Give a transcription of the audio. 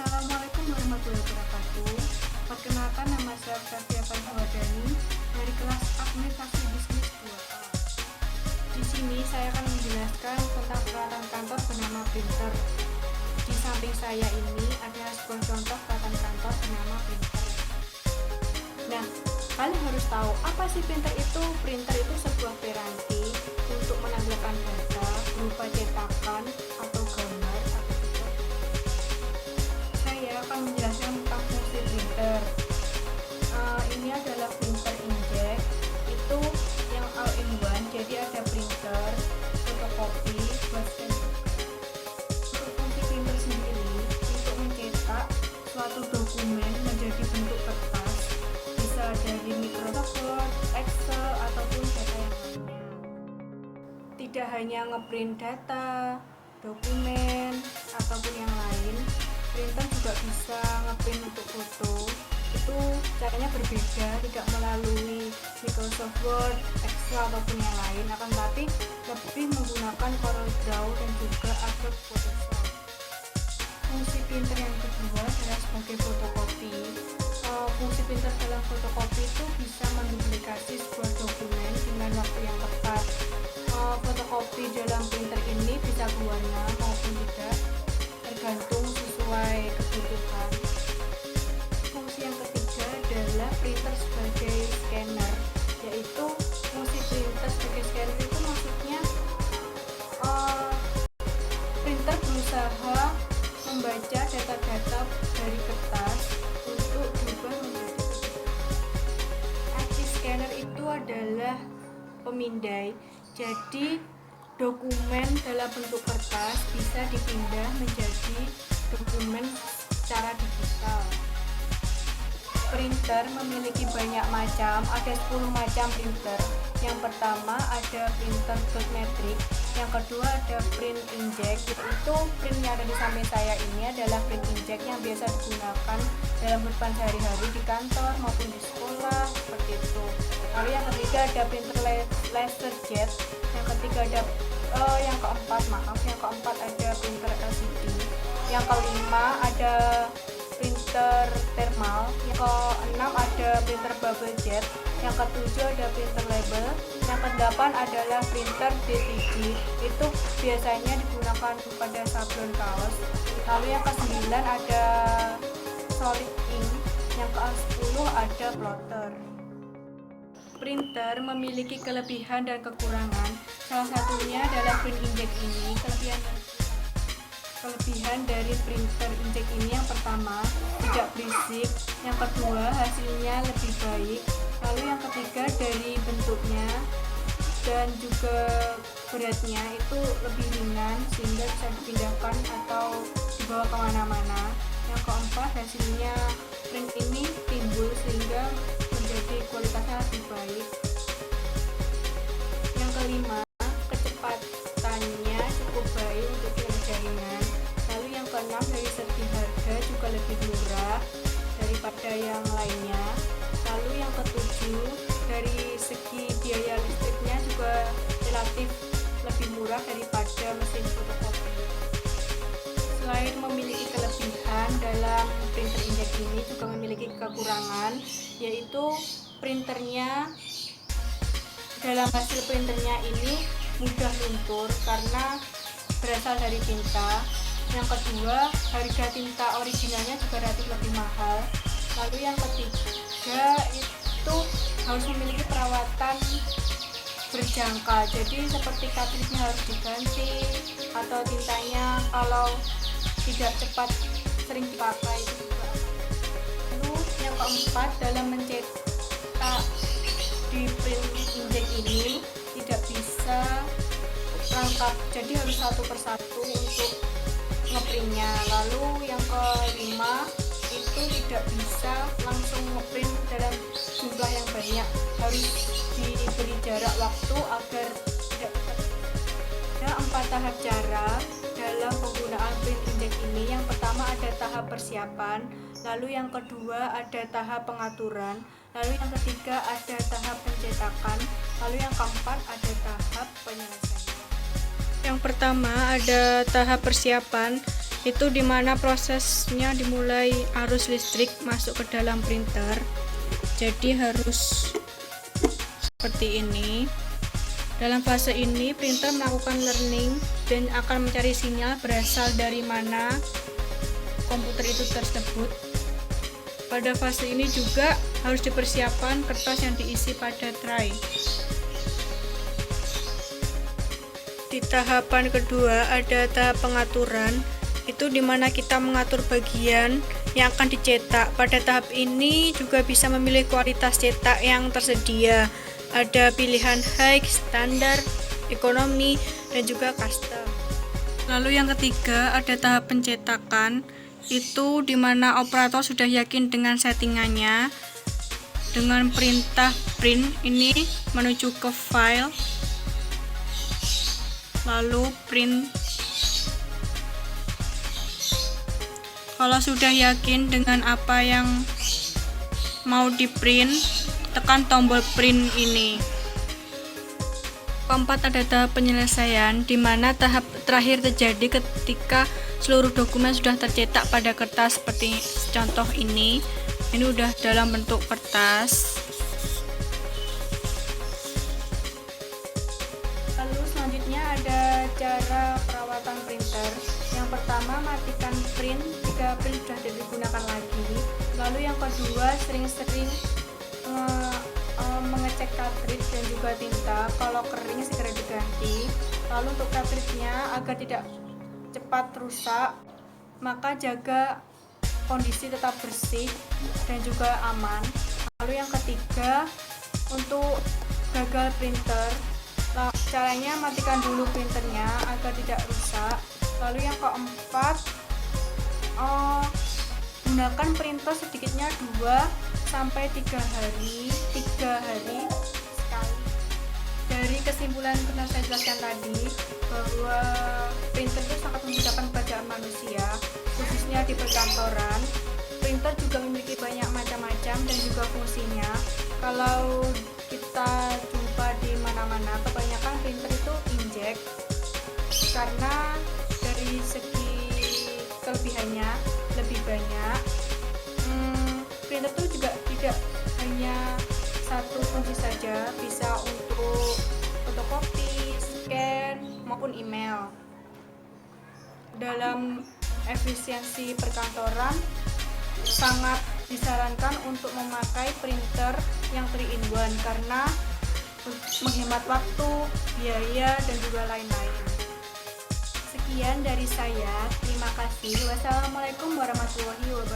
Assalamualaikum warahmatullahi wabarakatuh. Perkenalkan, nama saya Safia Fanhuwadani dari kelas Administrasi Bisnis 2A. Di sini saya akan menjelaskan tentang peralatan kantor bernama printer. Di samping saya ini ada sebuah contoh peralatan kantor bernama printer. Nah, kalian harus tahu apa sih printer itu? Printer itu sebuah piranti untuk menampilkan data berupa cetakan atau gambar atau juga. Saya akan menjelaskan tentang fungsi printer. Ini adalah printer inkjet, itu yang all-in-one, jadi ada printer, fotokopi, buat scan. Untuk fungsi printer sendiri, untuk mencetak suatu dokumen menjadi bentuk kertas, bisa dari Microsoft Word, Excel, ataupun data yang lainnya. Tidak hanya ngeprint data, dokumen, ataupun yang lain, printer juga bisa ngeprint untuk foto. Itu caranya berbeda, tidak melalui Microsoft Word, Excel, ataupun yang lain, akan tetapi lebih menggunakan CorelDRAW dan juga Adobe Photoshop. Fungsi printer yang kedua adalah sebagai fotokopi. Fungsi printer dalam fotokopi itu bisa menduplikasi sebuah dokumen dengan waktu yang tepat. Fotokopi dalam printer ini bisa berwarna maupun tidak, tergantung sesuai kebutuhan. Fungsi yang ketiga adalah printer sebagai scanner, yaitu fungsi printer sebagai scanner itu maksudnya printer berusaha membaca data-data dari kertas untuk diubah menjadi kertas. Aksi scanner itu adalah pemindai, jadi dokumen dalam bentuk kertas bisa dipindah menjadi dokumen secara digital. Printer memiliki banyak macam, ada 10 macam printer. Yang pertama ada printer dot matrix, yang kedua ada print inkjet, itu print yang ada di samping saya ini adalah print inkjet yang biasa digunakan dalam kehidupan sehari-hari di kantor maupun di sekolah, seperti itu. Lalu yang ketiga ada printer laserjet, yang ketiga ada yang keempat ada printer LCD, yang kelima ada printer thermal, yang keenam ada printer bubble jet, yang ketujuh ada printer label, yang kedelapan adalah printer DTG, itu biasanya digunakan pada sablon kaos. Lalu yang kesembilan ada solid ink, yang ke-10 ada plotter. Printer memiliki kelebihan dan kekurangan. Salah satunya adalah print inkjet ini. Kelebihan dari printer inkjet ini yang pertama tidak berisik, yang kedua hasilnya lebih baik, lalu yang ketiga dari bentuknya dan juga beratnya itu lebih ringan sehingga bisa dipindahkan atau dibawa kemana-mana. Yang keempat hasilnya print ini timbul sehingga menjadi kualitasnya lebih baik. Yang kelima, kecepatannya cukup baik untuk jaringan. Lalu yang keenam dari segi harga juga lebih murah daripada yang lainnya. Lalu yang ketujuh dari segi biaya listriknya juga relatif lebih murah daripada mesin fotokopi. Selain memiliki kelebihan, dalam printer inkjet ini juga memiliki kekurangan, yaitu printernya, dalam hasil printernya ini mudah luntur karena berasal dari tinta. Yang kedua, harga tinta originalnya juga relatif lebih mahal. Lalu yang ketiga itu harus memiliki perawatan berjangka, jadi seperti cartridge-nya harus diganti atau tintanya kalau tidak cepat sering dipakai itu juga. Lalu yang keempat, dalam mencetak di print inkjet ini tidak bisa lengkap, jadi harus satu persatu untuk ngeprintnya. Lalu yang kelima itu tidak bisa langsung ngeprint dalam jumlah yang banyak, harus diberi jarak waktu agar tidak cepat. Ada 4 tahap cara dalam penggunaan print inkjet ini. Yang pertama ada tahap persiapan, lalu yang kedua ada tahap pengaturan, lalu yang ketiga ada tahap pencetakan, lalu yang keempat ada tahap penyelesaian. Yang pertama ada tahap persiapan, itu dimana prosesnya dimulai arus listrik masuk ke dalam printer. Jadi harus seperti ini. Dalam fase ini printer melakukan learning dan akan mencari sinyal berasal dari mana komputer itu tersebut. Pada fase ini juga harus dipersiapkan kertas yang diisi pada tray. Di tahapan kedua ada tahap pengaturan, itu dimana kita mengatur bagian yang akan dicetak. Pada tahap ini juga bisa memilih kualitas cetak yang tersedia. Ada pilihan high, standar, ekonomi, dan juga custom. Lalu yang ketiga ada tahap pencetakan, itu dimana operator sudah yakin dengan settingannya. Dengan perintah print ini menuju ke file, lalu print. Kalau sudah yakin dengan apa yang mau di print, tekan tombol print ini. Keempat ada tahap penyelesaian, di mana tahap terakhir terjadi ketika seluruh dokumen sudah tercetak pada kertas seperti contoh ini. Ini udah dalam bentuk kertas. Lalu selanjutnya ada cara perawatan printer. Yang pertama, matikan print jika print sudah tidak digunakan lagi. Lalu yang kedua, sering-sering mengecek cartridge dan juga tinta. Kalau kering segera diganti. Lalu untuk cartridge-nya agar tidak cepat rusak, maka jaga kondisi tetap bersih dan juga aman. Lalu yang ketiga, untuk gagal printer, caranya matikan dulu printernya agar tidak rusak. Lalu yang keempat, gunakan printer sedikitnya 2-3 hari sekali. Dari kesimpulan yang pernah saya jelaskan tadi, bahwa printer itu sangat memudahkan pekerjaan manusia, khususnya di perkantoran. Printer juga memiliki banyak macam-macam dan juga fungsinya. Kalau kita jumpa di mana-mana, kebanyakan printer itu inkjet, karena dari segi kelebihannya lebih banyak. Printer itu juga tidak hanya satu fungsi saja, bisa untuk fotokopi, scan, maupun email. Dalam efisiensi perkantoran, sangat disarankan untuk memakai printer yang 3-in-1 karena menghemat waktu, biaya, dan juga lain-lain. Sekian dari saya, terima kasih. Wassalamualaikum warahmatullahi wabarakatuh.